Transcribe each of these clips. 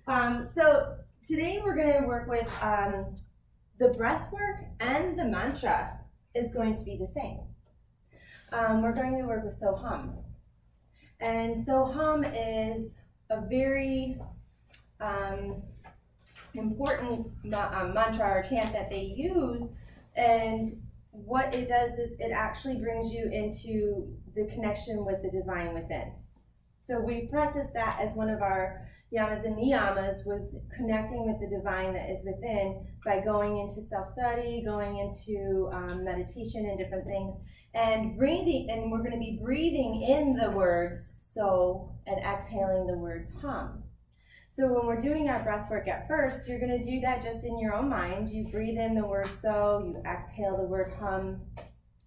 So today we're going to work with the breath work, and the mantra is going to be the same. We're going to work with Sooooo. And Sooooo is a very important mantra or chant that they use, and what it does is it actually brings you into the connection with the divine within. So we practiced that as one of our yamas and niyamas, was connecting with the divine that is within by going into self-study, going into meditation and different things, and breathing. And we're going to be breathing in the words so and exhaling the words hum. So when we're doing our breath work at first, you're going to do that just in your own mind. You breathe in the word so, you exhale the word hum,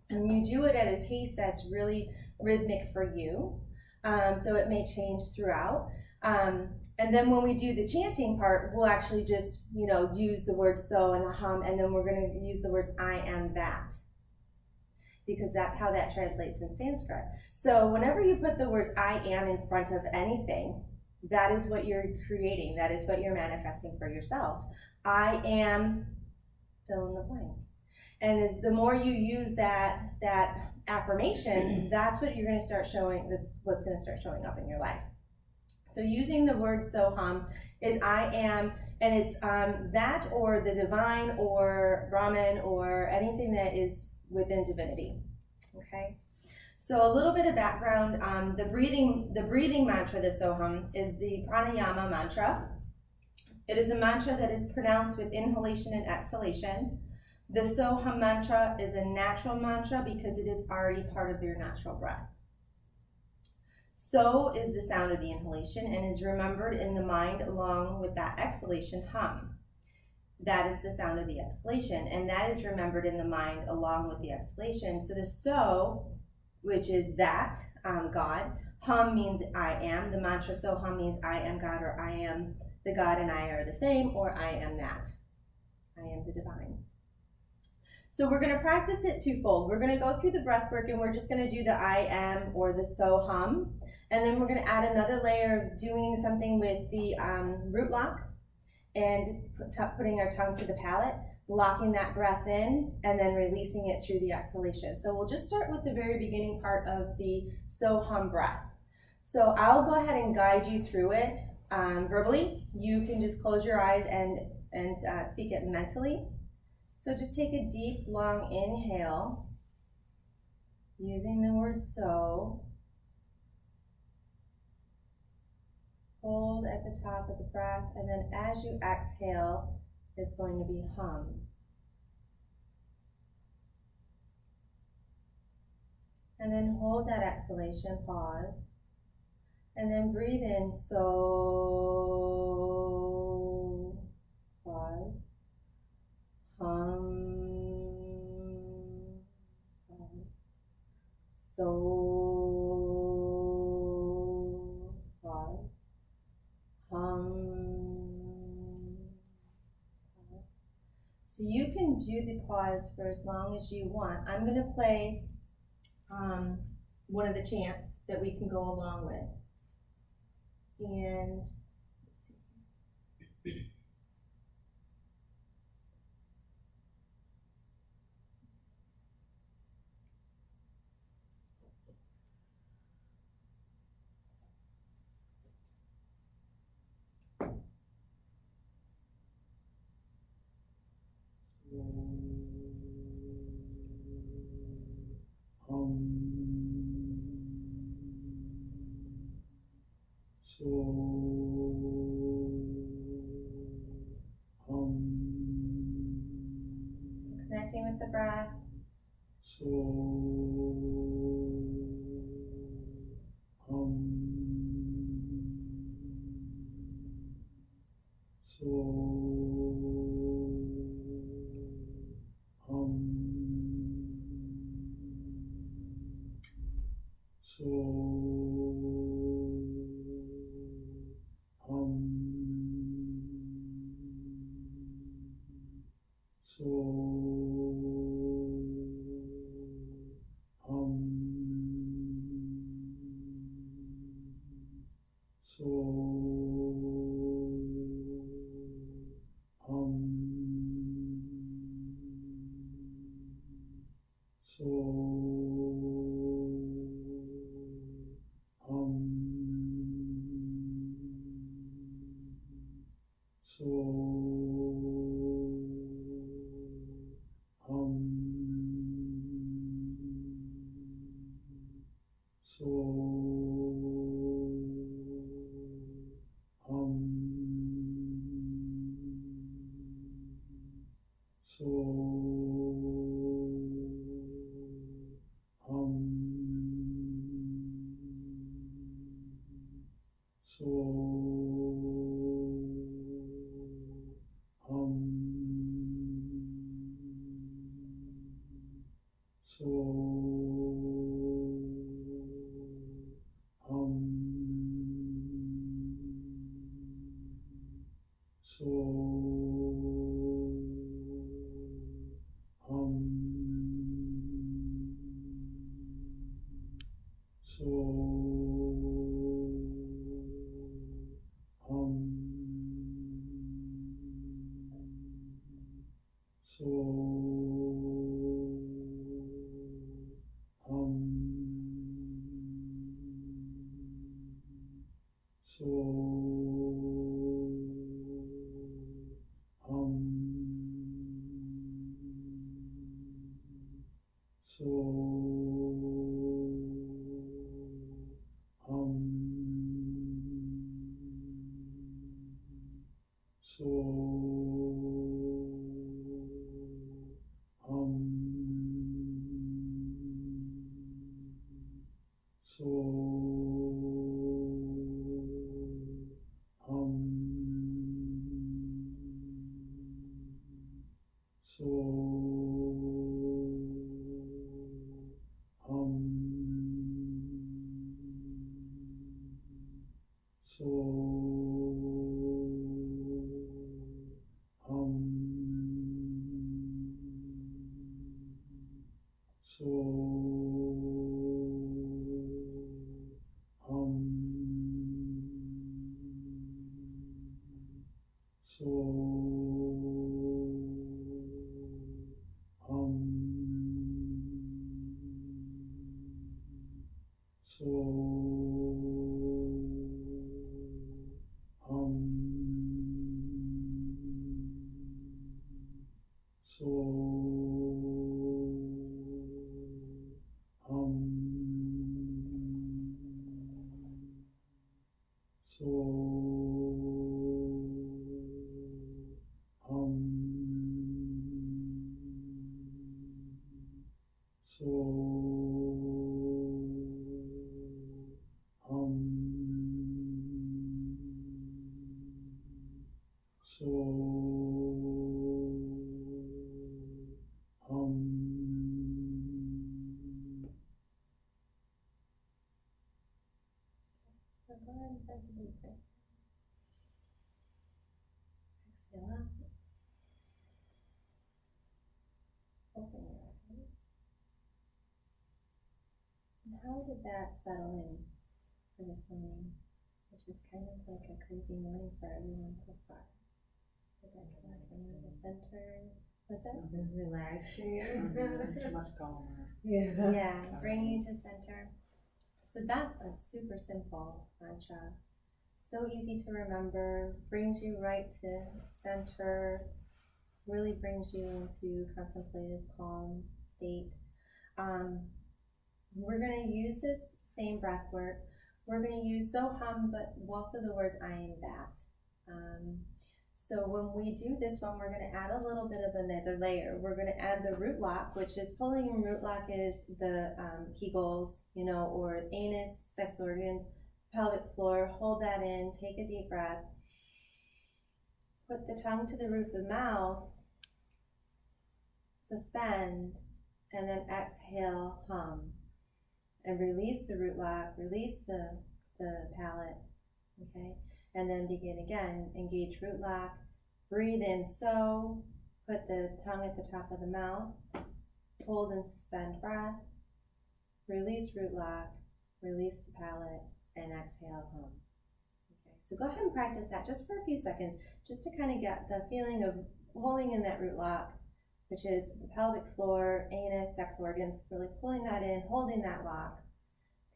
and you do it at a pace that's really rhythmic for you. So it may change throughout. And then when we do the chanting part, we'll actually just, use the word so and the hum, and then we're going to use the words I am that, because that's how that translates in Sanskrit. So whenever you put the words I am in front of anything, that is what you're creating. That is what you're manifesting for yourself. I am, fill in the blank. And as the more you use that affirmation, that's what you're going to start showing. That's what's going to start showing up in your life. So using the word Sooooo is I am, and it's that or the divine or Brahman or anything that is within divinity. Okay. So a little bit of background. The breathing mantra, the Sooooo, is the Pranayama mantra. It is a mantra that is pronounced with inhalation and exhalation. The Sooooo mantra is a natural mantra because it is already part of your natural breath. So is the sound of the inhalation and is remembered in the mind along with that exhalation hum. That is the sound of the exhalation, and that is remembered in the mind along with the exhalation. So the so, which is that, God, hum means I am. The mantra Sooooo means I am God, or I am the God and I are the same, or I am that. I am the divine. So we're going to practice it twofold. We're going to go through the breath work, and we're just going to do the I am or the Sooooo. And then we're going to add another layer of doing something with the root lock and putting our tongue to the palate, locking that breath in, and then releasing it through the exhalation. So we'll just start with the very beginning part of the Sooooo breath. So I'll go ahead and guide you through it verbally. You can just close your eyes and speak it mentally. So just take a deep, long inhale using the word so. Hold at the top of the breath, and then as you exhale, it's going to be hum. And then hold that exhalation, pause, and then breathe in so, pause, hum, pause, so, pause. So you can do the pause for as long as you want. I'm going to play one of the chants that we can go along with. And connecting with the breath. So go ahead and take a deep breath. Exhale out. Open your eyes. And how did that settle in for this morning, which is kind of like a crazy morning for everyone so far? Did that come out from the center? What's that? Relaxing. Much calmer. Yeah, bring you to center. So that's a super simple mantra. So easy to remember, brings you right to center, really brings you into contemplative, calm state. We're going to use this same breath work. We're going to use Sooooo, but also the words I am that. So when we do this one, we're going to add a little bit of another layer. We're going to add the root lock, which is pulling in root lock is the kegels, or anus, sex organs, pelvic floor. Hold that in, take a deep breath. Put the tongue to the roof of the mouth, suspend, and then exhale, hum. And release the root lock, release the palate, okay? And then begin again, engage root lock, breathe in, so, put the tongue at the top of the mouth, hold and suspend breath, release root lock, release the palate, and exhale, hum. Okay, so go ahead and practice that just for a few seconds, just to kind of get the feeling of holding in that root lock, which is the pelvic floor, anus, sex organs, really pulling that in, holding that lock,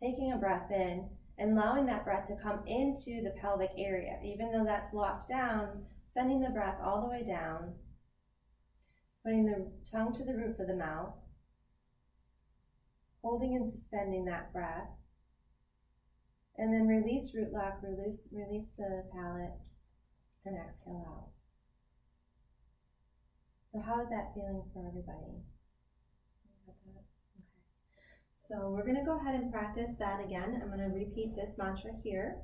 taking a breath in, and allowing that breath to come into the pelvic area. Even though that's locked down, sending the breath all the way down, putting the tongue to the roof of the mouth, holding and suspending that breath, and then release root lock, release the palate, and exhale out. So how is that feeling for everybody? Okay. So we're going to go ahead and practice that again. I'm going to repeat this mantra here.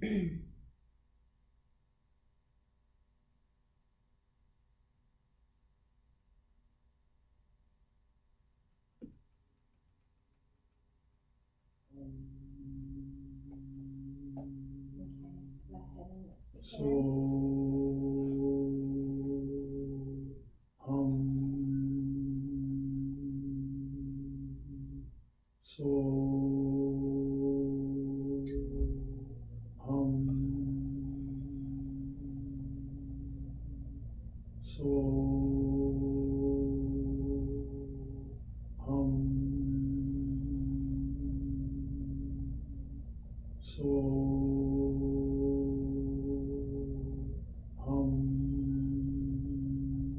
go ahead and let's begin.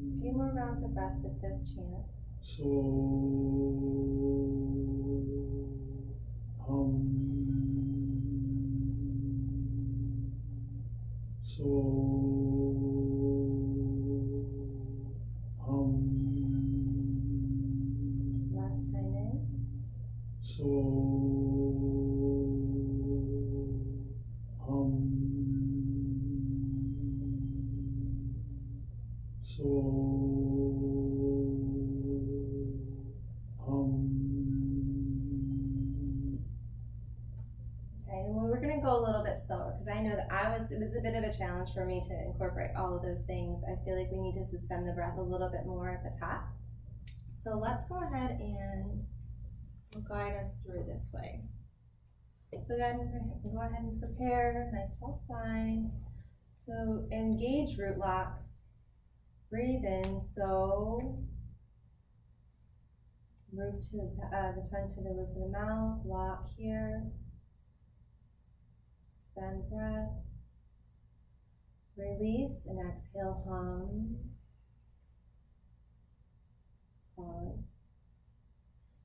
A few more rounds of breath with this chant. Last time in. Okay, and we're going to go a little bit slower because I know that it was a bit of a challenge for me to incorporate all of those things. I feel like we need to suspend the breath a little bit more at the top. So let's go ahead and we'll guide us through this way. So again, go ahead and prepare, nice tall spine. So engage root lock, breathe in, so move to the tongue to the roof of the mouth, lock here, suspend breath, release and exhale, hum, pause.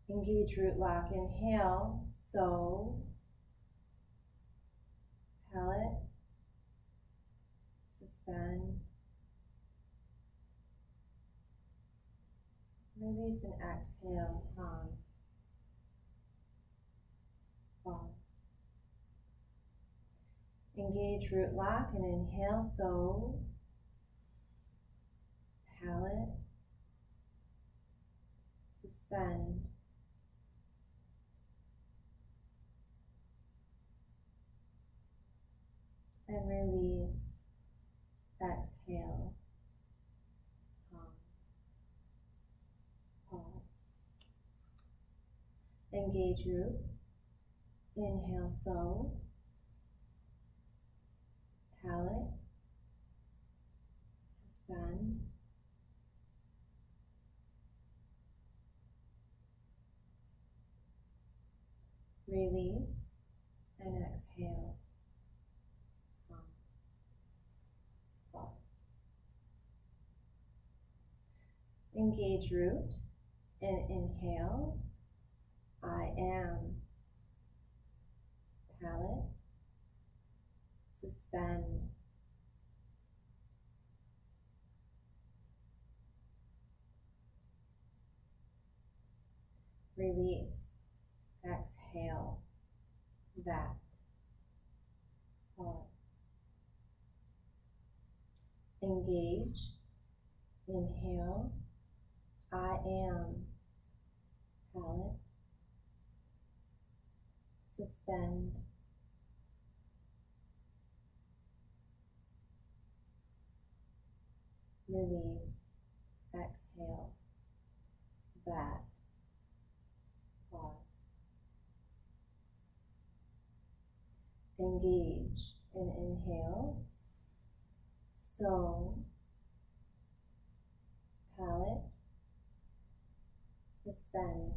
Engage root lock, inhale, so, palate, suspend, release and exhale, hum, pause. Engage root lock and inhale, so, palate, suspend, and release, exhale, hum, pause. Engage root, inhale, so, palate, suspend, release, and exhale, hum, pause. Engage root and inhale, I am, palate, suspend, release, exhale, that, pause. Engage, inhale, I am, palate, suspend, release, exhale, that, pause. Engage and inhale, so, palate, suspend,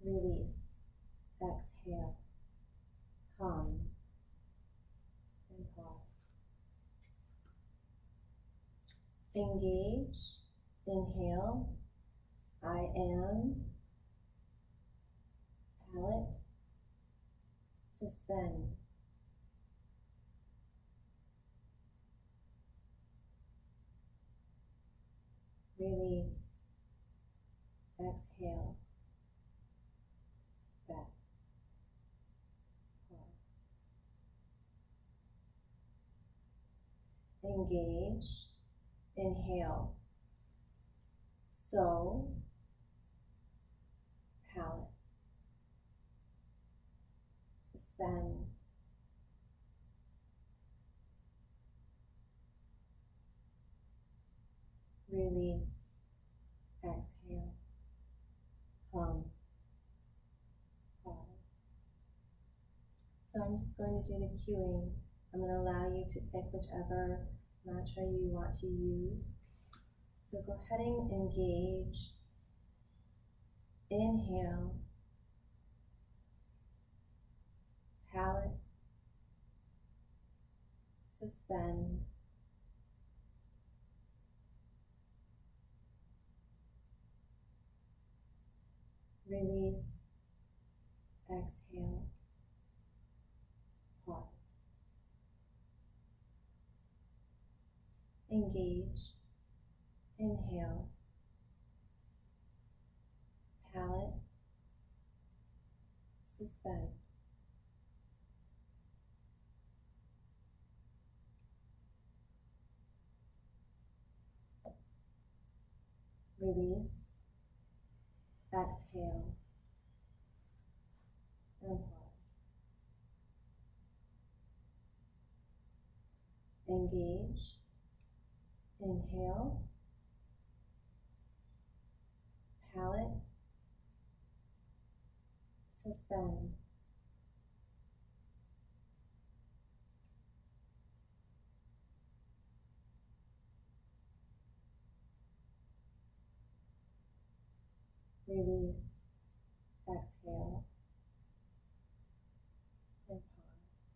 release, exhale, hum, and pause. Engage, inhale, I am, palate, suspend, release, exhale, back, pause. Engage, inhale, Sooooo, palate, suspend, release, exhale, hum, pause. So I'm just going to do the cueing. I'm going to allow you to pick whichever mantra you want to use. So go ahead and engage, inhale, palate, suspend, release, exhale, pause. Engage, inhale, palate, suspend, release, exhale, and pause. Engage, inhale, palate, suspend, release, exhale, and pause.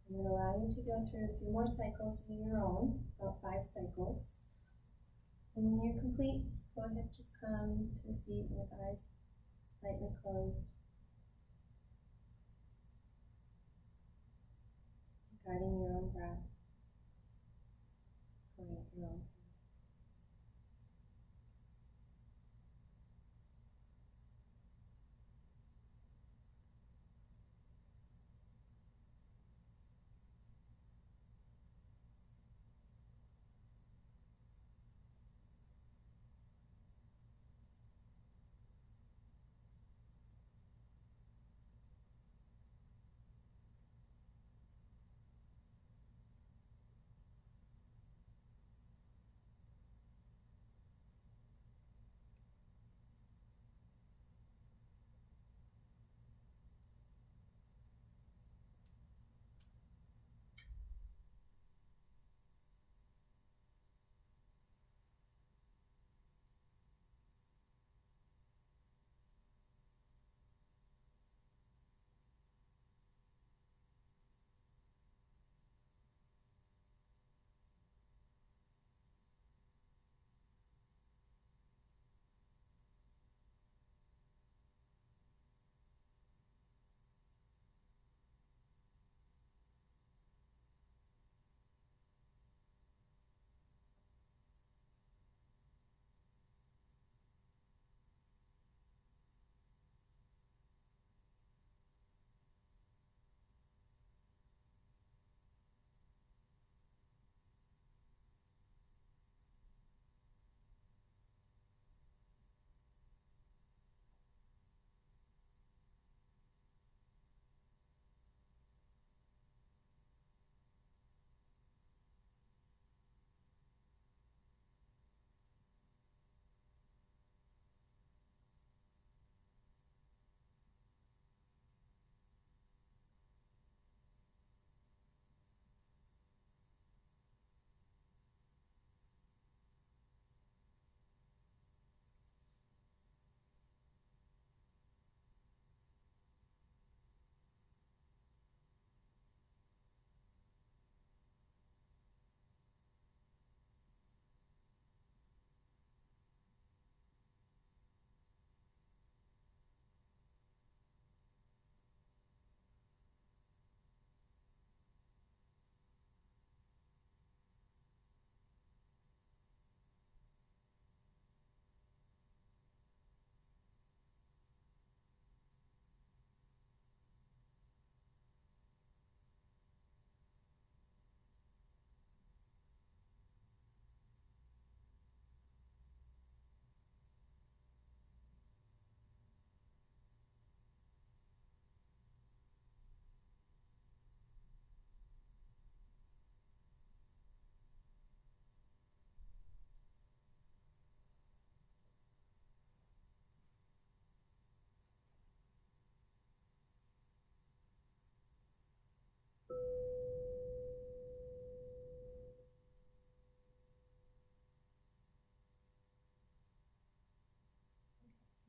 I'm going to allow you to go through a few more cycles of your own, about 5 cycles. And when you're complete, go ahead, just come to a seat with eyes slightly closed, guiding your own breath, going at your own pace.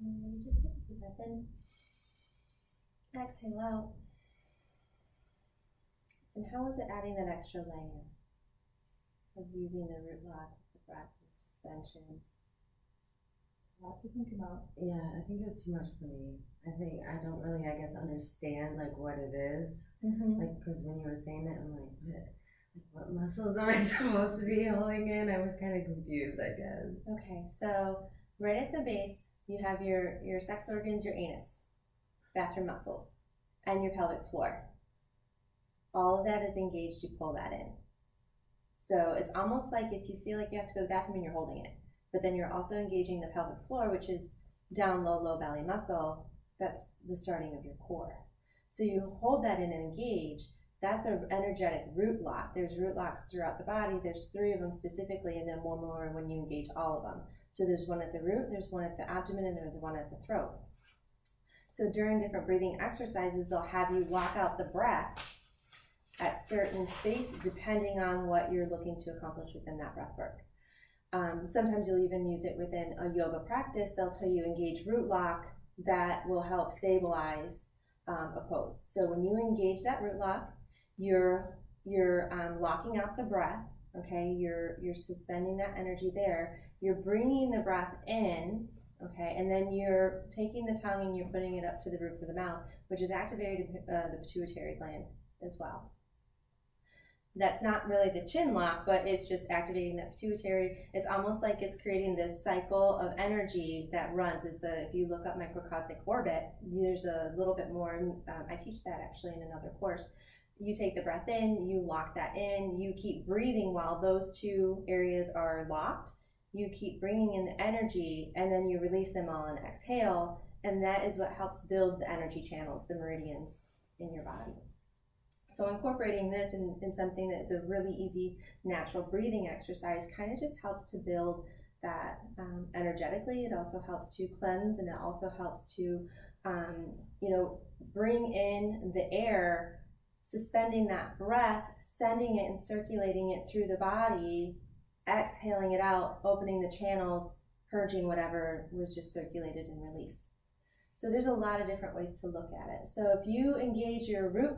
And you just take a deep breath in. Exhale out. And how is it adding that extra layer of using the root lock, the breath, the suspension? A lot to think about. Yeah, I think it was too much for me. I think I don't really, I guess, understand like what it is. Like, because when you were saying it, I'm like, what muscles am I supposed to be holding in? I was kind of confused, I guess. Okay, so right at the base, you have your sex organs, your anus, bathroom muscles, and your pelvic floor. All of that is engaged, you pull that in. So it's almost like if you feel like you have to go to the bathroom and you're holding it, but then you're also engaging the pelvic floor, which is down low belly muscle. That's the starting of your core. So you hold that in and engage. That's an energetic root lock. There's root locks throughout the body. There's 3 of them specifically, and then 1 more when you engage all of them. So there's one at the root, there's one at the abdomen, and there's one at the throat. So during different breathing exercises, they'll have you lock out the breath at certain space depending on what you're looking to accomplish within that breath work. Sometimes you'll even use it within a yoga practice. They'll tell you engage root lock that will help stabilize a pose. So when you engage that root lock, you're locking out the breath. Okay, you're suspending that energy there. You're bringing the breath in. Okay, and then you're taking the tongue and you're putting it up to the roof of the mouth, which is activating the pituitary gland as well. That's not really the chin lock, but it's just activating the pituitary. It's almost like it's creating this cycle of energy that runs. If you look up microcosmic orbit, there's a little bit more. I teach that actually in another course. You take the breath in, you lock that in, you keep breathing while those 2 areas are locked. You keep bringing in the energy, and then you release them all and exhale, and that is what helps build the energy channels, the meridians in your body. So incorporating this in something that's a really easy, natural breathing exercise kind of just helps to build that energetically. It also helps to cleanse, and it also helps to, bring in the air, suspending that breath, sending it and circulating it through the body, exhaling it out, opening the channels, purging whatever was just circulated and released. So there's a lot of different ways to look at it. So if you engage your root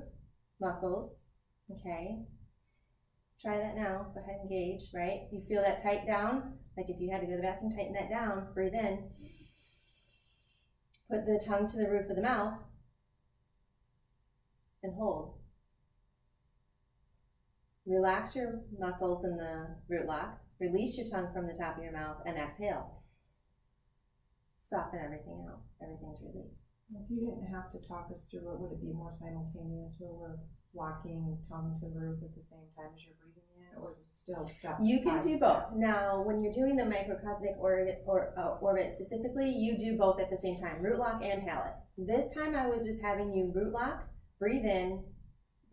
muscles, okay, try that now. Go ahead and engage, right? You feel that tight down, like if you had to go to the bathroom, tighten that down, breathe in, put the tongue to the roof of the mouth, and hold. Relax your muscles in the root lock, release your tongue from the top of your mouth, and exhale. Soften everything out. Everything's released. If you didn't have to talk us through it, would it be more simultaneous where we're locking tongue to roof at the same time as you're breathing in, or is it still step? You can do both. Now, when you're doing the microcosmic orbit specifically, you do both at the same time, root lock and palate. This time I was just having you root lock, breathe in,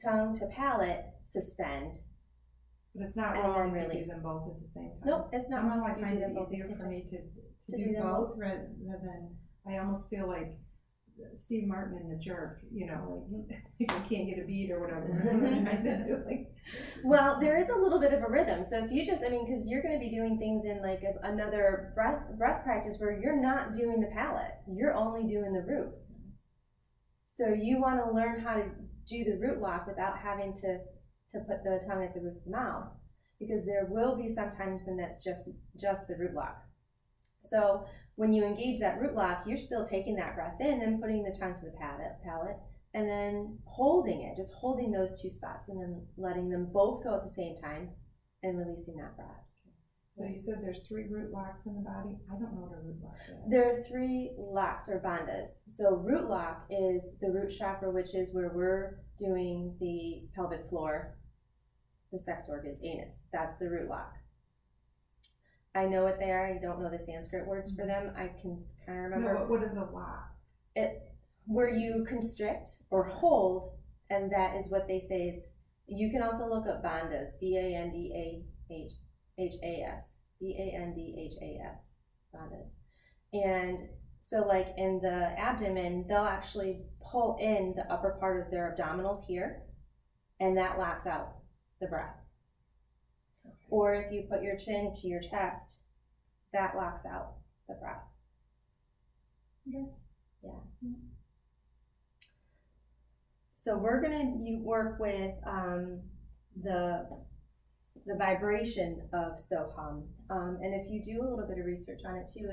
tongue to palate, suspend. But it's not wrong to do them both at the same time. Nope, it's not wrong. I find it easier for me to do both rather than, I almost feel like Steve Martin in The Jerk, like you can't get a beat or whatever. Well, there is a little bit of a rhythm. So if you just, because you're going to be doing things in like another breath practice where you're not doing the palate, you're only doing the root. So you want to learn how to do the root lock without having to put the tongue at the roof of the mouth, because there will be some times when that's just the root lock. So when you engage that root lock, you're still taking that breath in and putting the tongue to the palate, and then holding it, just holding those 2 spots, and then letting them both go at the same time and releasing that breath. So you said there's 3 root locks in the body. I don't know what a root lock is. There are 3 locks or bandhas. So root lock is the root chakra, which is where we're doing the pelvic floor, the sex organs, anus. That's the root lock. I know what they are. I don't know the Sanskrit words for them. I can kind of remember. No, what is a lock? Where you constrict or hold, and that is what they say is. You can also look up bandhas, bandhas, bandhas, bandhas. And so like in the abdomen, they'll actually pull in the upper part of their abdominals here, and that locks out the breath. Okay. Or if you put your chin to your chest, that locks out the breath. Yeah. So we're gonna work with the vibration of Soham, and if you do a little bit of research on it too,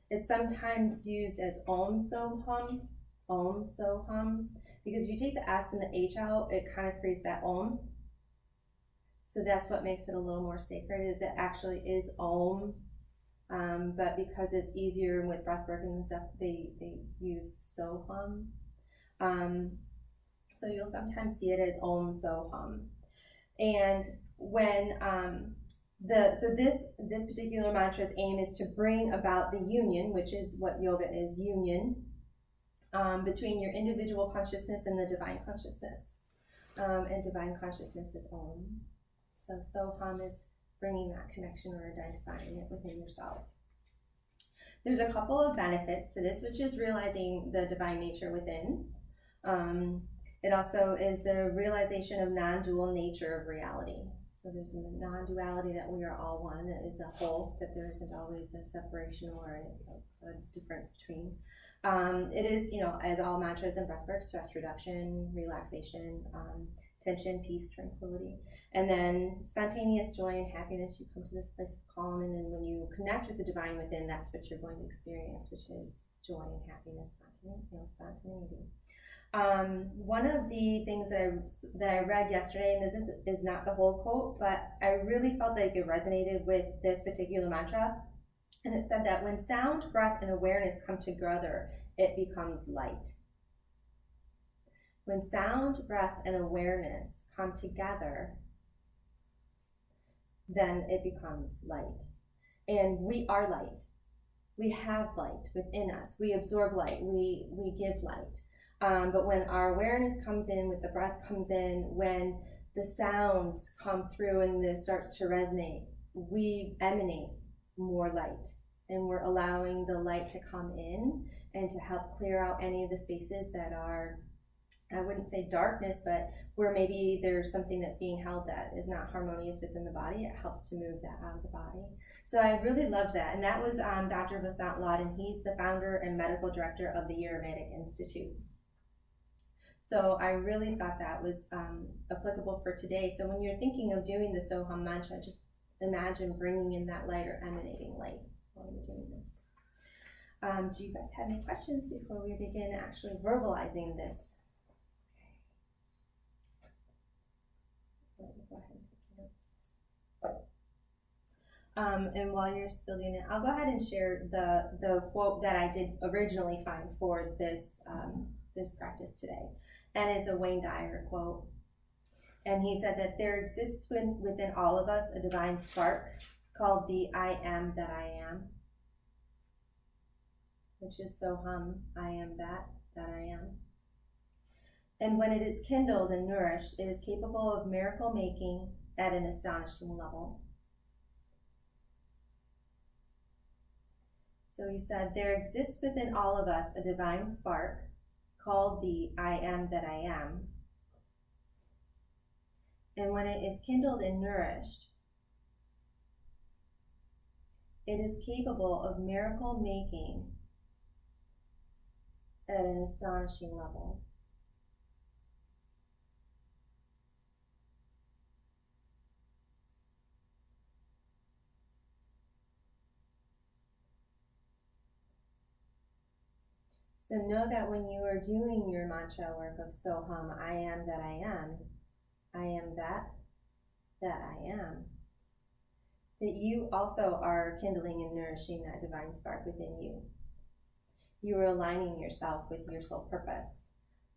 it's sometimes used as Om Soham, because if you take the S and the H out, it kind of creates that Om. So that's what makes it a little more sacred. Is it actually is Om, but because it's easier with breath work and stuff, they use Soham. So you'll sometimes see it as Om Soham. And when this particular mantra's aim is to bring about the union, which is what yoga is, union, between your individual consciousness and the divine consciousness. And divine consciousness is Om. So Soham is bringing that connection or identifying it within yourself. There's a couple of benefits to this, which is realizing the divine nature within. It also is the realization of non-dual nature of reality. So there's a non-duality that we are all one, that is a whole, that there isn't always a separation or a difference between. It is, as all mantras and breathwork, stress reduction, relaxation, tension, peace, tranquility. And then spontaneous joy and happiness, you come to this place of calm, and then when you connect with the divine within, that's what you're going to experience, which is joy and happiness, spontaneity. One of the things that I read yesterday, and this is not the whole quote, but I really felt like it resonated with this particular mantra. And it said that when sound, breath, and awareness come together, it becomes light. When sound, breath, and awareness come together, then it becomes light. And we are light. We have light within us. We absorb light. We give light. But when our awareness comes in, with the breath comes in, when the sounds come through and it starts to resonate, we emanate more light. And we're allowing the light to come in and to help clear out any of the spaces that are, I wouldn't say darkness, but where maybe there's something that's being held that is not harmonious within the body. It helps to move that out of the body. So I really love that. And that was Dr. Vasant Lad, he's the founder and medical director of the Ayurvedic Institute. So I really thought that was applicable for today. So when you're thinking of doing the Soham mantra, just imagine bringing in that light or emanating light while you're doing this. Do you guys have any questions before we begin actually verbalizing this? Okay. Go ahead and take notes. And while you're still doing it, I'll go ahead and share the quote that I did originally find for this this practice today. And it's a Wayne Dyer quote. And he said that there exists within all of us a divine spark called the I am that I am, which is Soham, I am that I am. And when it is kindled and nourished, it is capable of miracle making at an astonishing level. So he said, there exists within all of us a divine spark called the I am that I am. And when it is kindled and nourished, it is capable of miracle making at an astonishing level. So know that when you are doing your mantra work of Soham, I am that I am that I am, that you also are kindling and nourishing that divine spark within you. You are aligning yourself with your soul purpose.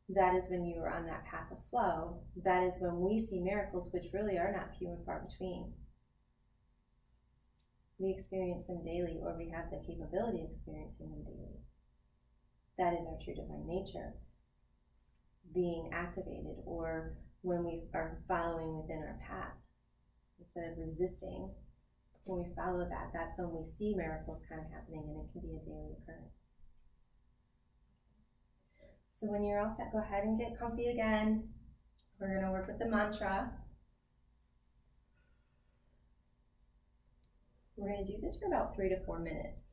That is when you are on that path of flow. That is when we see miracles, which really are not few and far between. We experience them daily, or we have the capability of experiencing them daily. That is our true divine nature being activated, or when we are following within our path instead of resisting. When we follow that, that's when we see miracles kind of happening, and it can be a daily occurrence. So when you're all set, go ahead and get comfy again. We're going to work with the mantra. We're going to do this for about 3 to 4 minutes.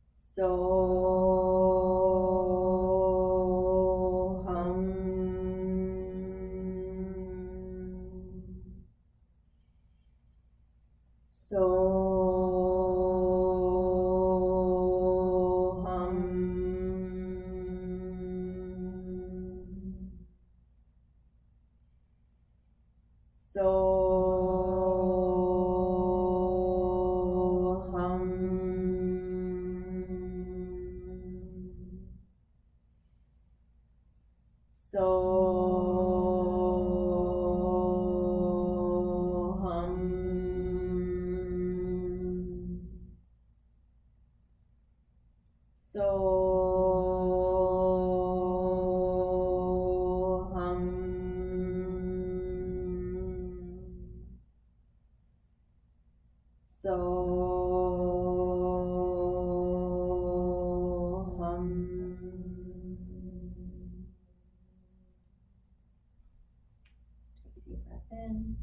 Deep breath in,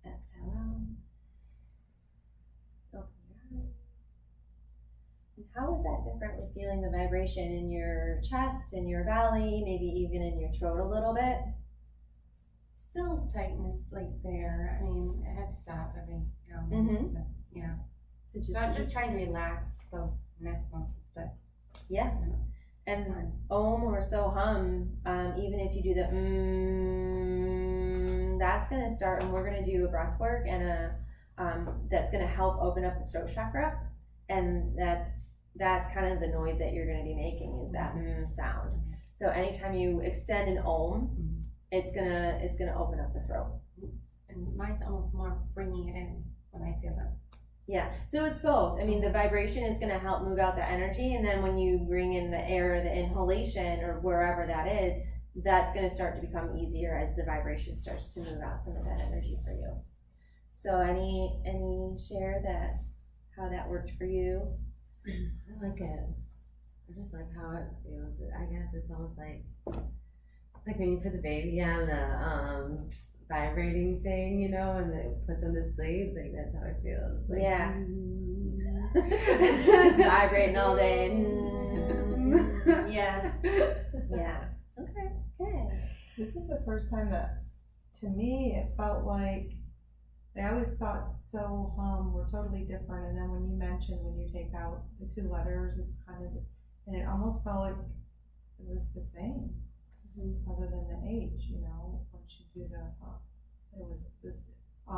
exhale out. Open your eyes. And how is that different with feeling the vibration in your chest, in your belly, maybe even in your throat a little bit? Still tightness like there. I mean, I had to stop every now and then. Mhm. So, yeah. So just So I'm just trying to relax those neck muscles, but yeah. you know, And hard. Om or Sohum, even if you do the that's going to start, and we're going to do a breath work and that's going to help open up the throat chakra, and that's kind of the noise that you're going to be making is that sound. So anytime you extend an Om, it's gonna open up the throat. And mine's almost more bringing it in when I feel it. Yeah, so it's both. I mean, the vibration is going to help move out the energy, and then when you bring in the air, the inhalation, or wherever that is, that's going to start to become easier as the vibration starts to move out some of that energy for you. So any share that how that worked for you? I like it. I just like how it feels. I guess it's almost like when you put the baby on the vibrating thing, you know, and it puts them to sleep. Like that's how it feels. Like, Yeah. Just vibrating all day. Yeah. Yeah. Okay. Good. This is the first time that, to me, it felt like I always thought so were totally different, and then when you mentioned when you take out the two letters, it's kind of, and it almost felt like it was the same, other than the H, you know, once you do the, it was this, I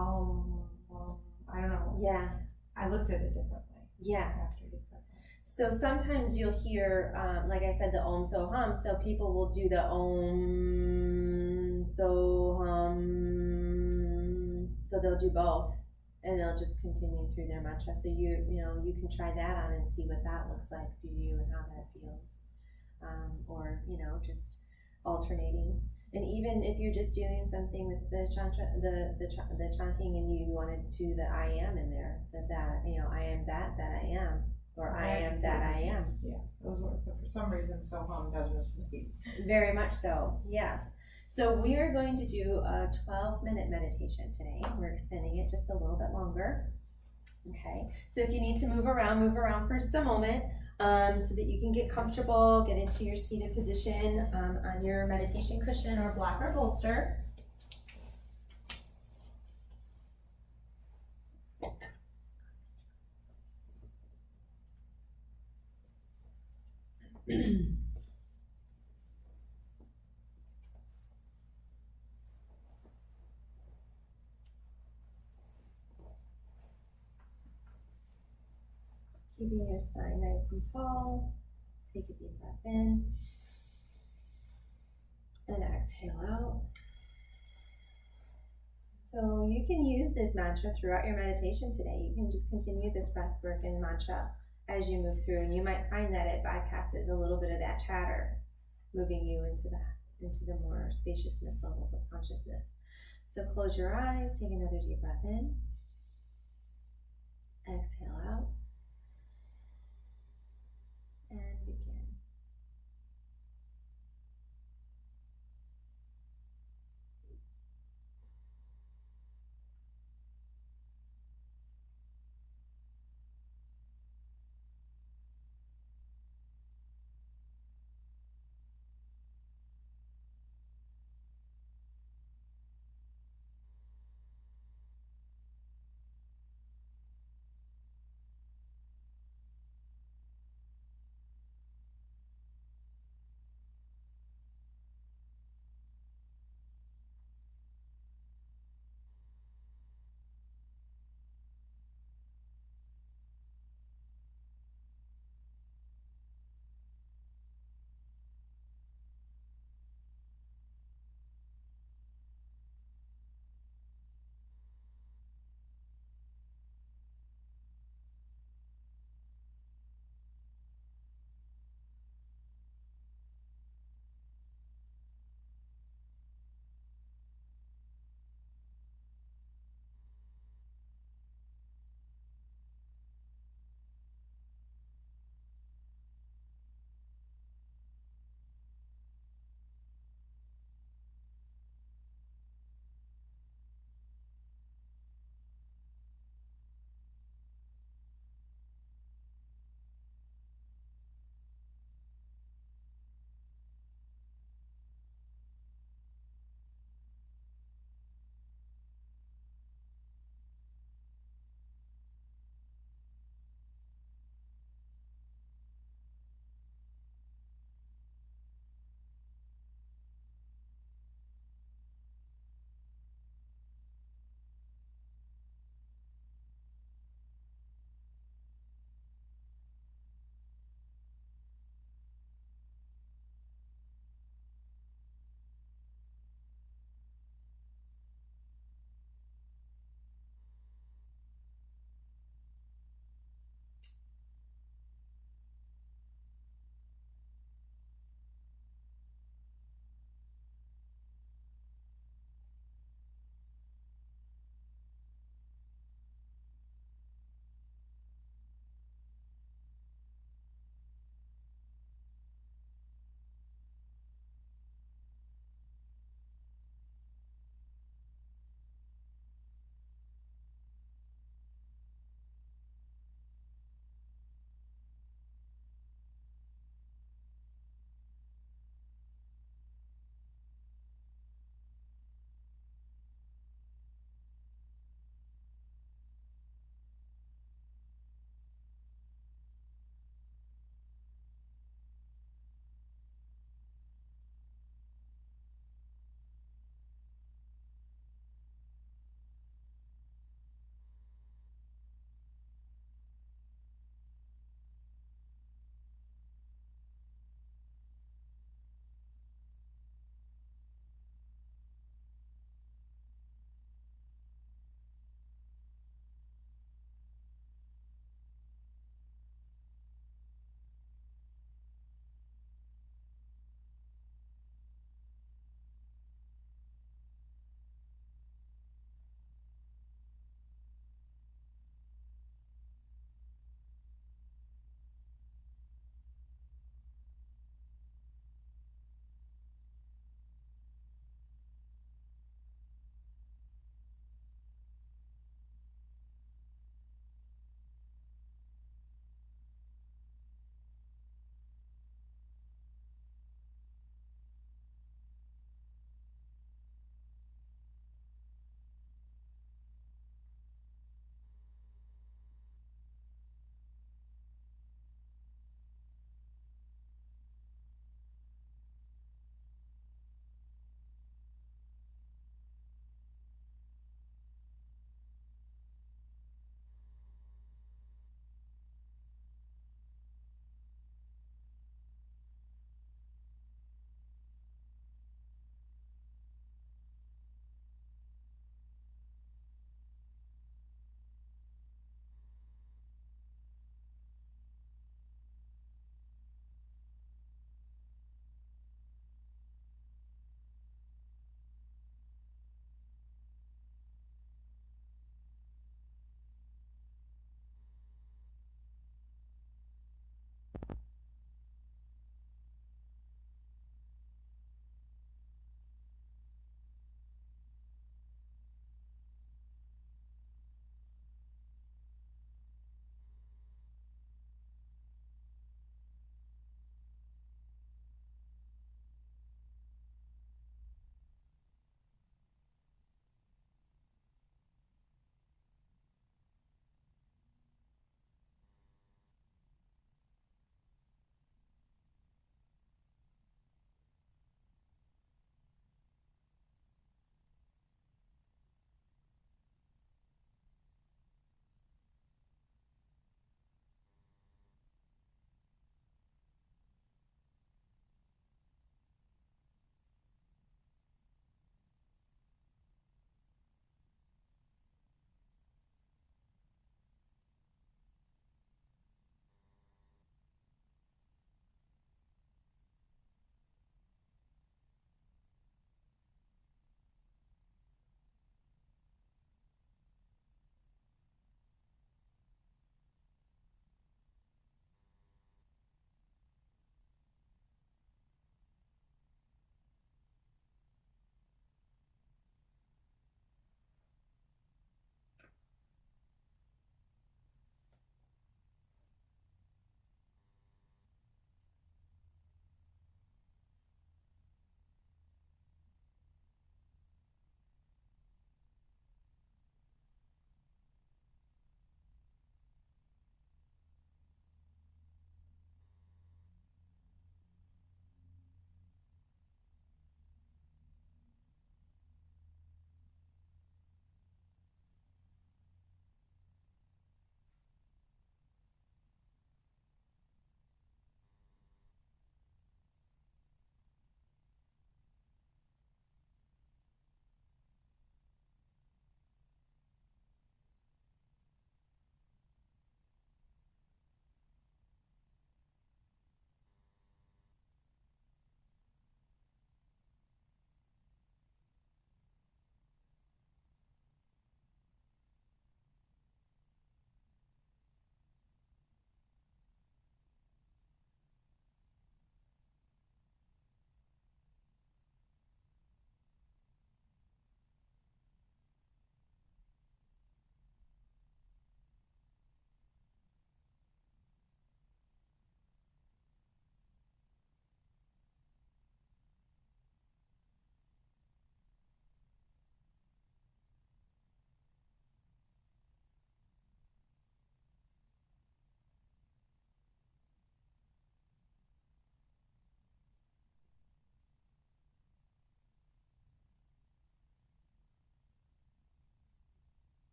don't know. Yeah. I looked at it differently. Yeah. After you said that. So sometimes you'll hear, like I said, the Om So Hum. So people will do the Om So Hum. So they'll do both, and they'll just continue through their mantra. So you can try that on and see what that looks like for you and how that feels, or just alternating. And even if you're just doing something with the the chanting, and you wanted to do the I am in there, that I am that I am, or I am that I am. Yeah, those were, so for some reason, so does resonate. Very much so, yes. So we are going to do a 12-minute meditation today. We're extending it just a little bit longer. Okay, so if you need to move around for just a moment, so that you can get comfortable, get into your seated position on your meditation cushion or block or bolster. Keeping your spine nice and tall. Take a deep breath in and exhale out. So you can use this mantra throughout your meditation today. You can just continue this breath work and mantra as you move through, and you might find that it bypasses a little bit of that chatter, moving you into the more spaciousness levels of consciousness. So close your eyes, take another deep breath in, exhale out, and begin.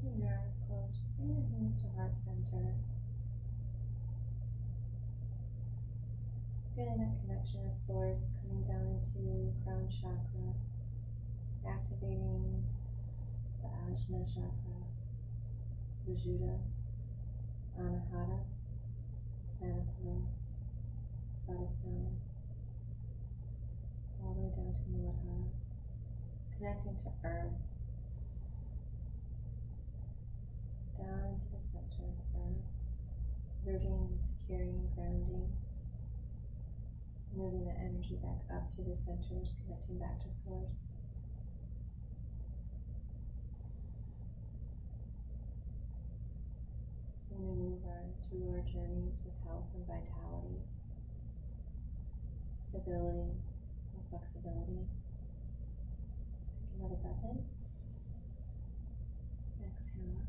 Keeping your eyes closed, just bring your hands to heart center. Getting that connection with source, coming down into your crown chakra, activating the Ajna chakra, Vajuda, Anahata, Manipura, Svadhisthana, all the way down to Muladhara, connecting to earth, down into the center of earth, rooting, securing, grounding, moving the energy back up through the centers, connecting back to source. And we move through our journeys with health and vitality, stability and flexibility. Take another breath in. Exhale.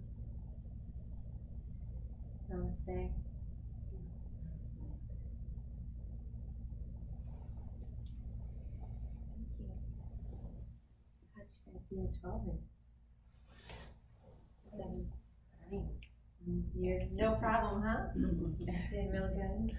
Namaste. Thank you. How did you guys do in 12 minutes? 7. You're no problem, huh? Doing really good.